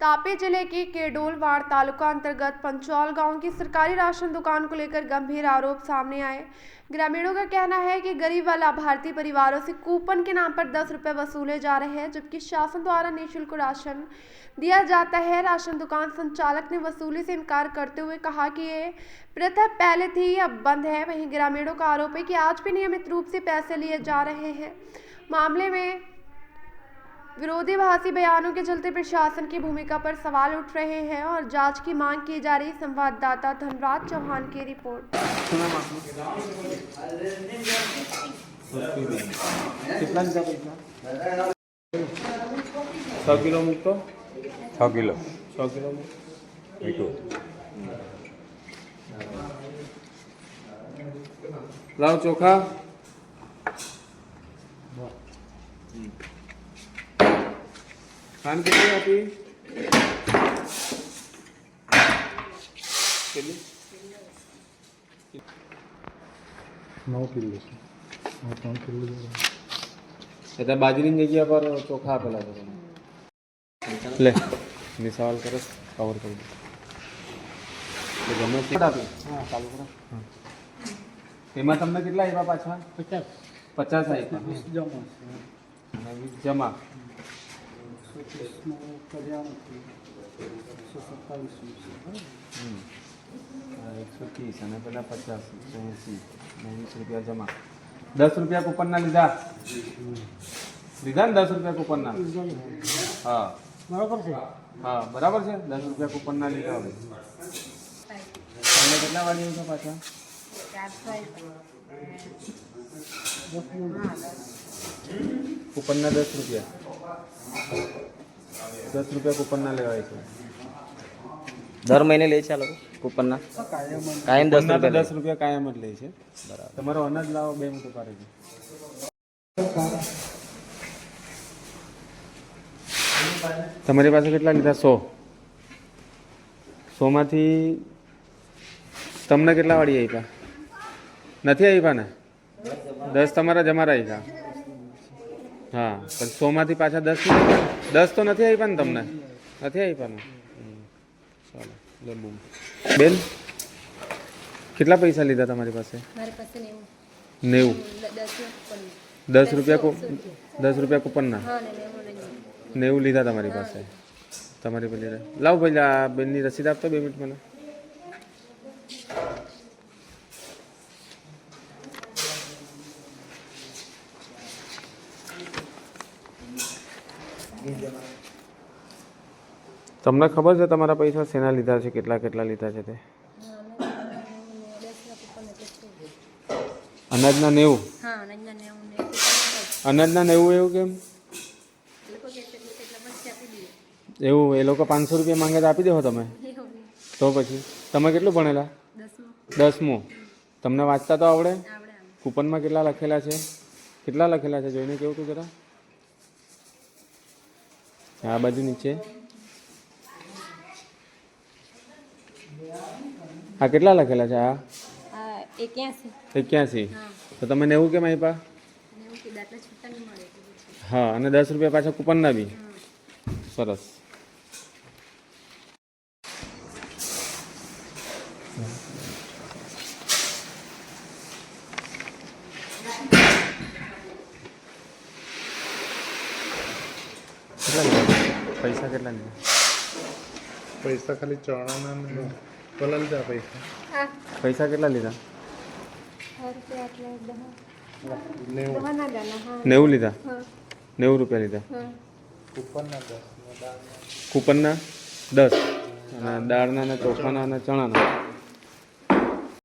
तापी जिले के केडोलवाड़ तालुका अंतर्गत पंचौल गांव की सरकारी राशन दुकान को लेकर गंभीर आरोप सामने आए। ग्रामीणों का कहना है कि गरीब व लाभार्थी परिवारों से कूपन के नाम पर 10 रुपये वसूले जा रहे हैं, जबकि शासन द्वारा निःशुल्क राशन दिया जाता है। राशन दुकान संचालक ने वसूली से इनकार करते हुए कहा कि ये प्रथा पहले थी, अब बंद है। वहीं ग्रामीणों का आरोप है कि आज भी नियमित रूप से पैसे लिए जा रहे हैं। मामले में विरोधाभासी बयानों के चलते प्रशासन की भूमिका पर सवाल उठ रहे हैं और जांच की मांग की जा रही। संवाददाता धनराज चौहान की रिपोर्ट। कितना पैसा 100 किलो मूंग तो 6 किलो 100 किलो मीठू लाओ चोखा खान कितनी आपी कितनी 9 किलो 3 किलो એટલે બાજરીની જગ્યા પર ચોખા આપેલા છે લે નિશાલ કરે કવર કરી દે તો ગમે તે આપી હા ચાલુ કરો હા એમાં તમને કેટલા આવ્યા પાછા 50 આવ્યા 20 જમા 130 અને પેલા 50 180 20 રૂપિયા જમા 10 રૂપિયા કૂપનના લીધા લીધા ને 10 રૂપિયા કૂપનના હા બરાબર છે હા બરાબર છે 10 રૂપિયા કૂપનના લીધા હવે તમને કેટલા વાગે છે પાછા કૂપનના 10 રૂપિયા 10 રૂપિયા કૂપનના લેવાય છે દર મહિને લે છે આ લોકો કૂપનના કાયમ 10 રૂપિયા કાયમ જ લે છે બરાબર તમારો અનાજ લાવો 2 મિનિટ ઉભા રહેજો તમારી પાસે કેટલા લીધા 100 માંથી તમને કેટલા વાળી આપ્યા નથી આપ્યા ને 10 તમારા જમા રાખ્યા હા પણ 100 માંથી પાછા 10 તો નથી આપ્યા ને તમને નથી આપ્યા ને ચાલો લે બૂમ બેન કેટલા પૈસા લીધા તમારી પાસે 90 10 રૂપિયા કૂપનના 90 લીધા તમારી પાસે તમારી પેલી લાવ ભાઈ આ બેનની રસીદ આપતો 2 મિનિટ મને તમને ખબર છે તમારા પૈસા શેના લીધા છે કેટલા કેટલા લીધા છે તે અનાજના 90 અનાજના 90 એવું કેમ એવું એ લોકો 500 રૂપિયા માંગે તો આપી દેવો તમે તો પછી તમે કેટલું ભણેલા 10મું તમને વાંચતા તો આવડે કૂપનમાં કેટલા લખેલા છે જોઈને કેવું તું જરા આ બાજુ નીચે આ કેટલા લખેલા છે આ 81 તો તમે 90 કેમ આપ્યા હા અને 10 રૂપિયા પાછા કૂપનના બી સરસ પૈસા કેટલા લીધા પૈસા ખાલી ચણાના પેલા લીધા પૈસા કેટલા લીધા 90 લીધા 90 રૂપિયા લીધા કૂપનના 10 અને દાળના ને ચોખાના અને ચણાના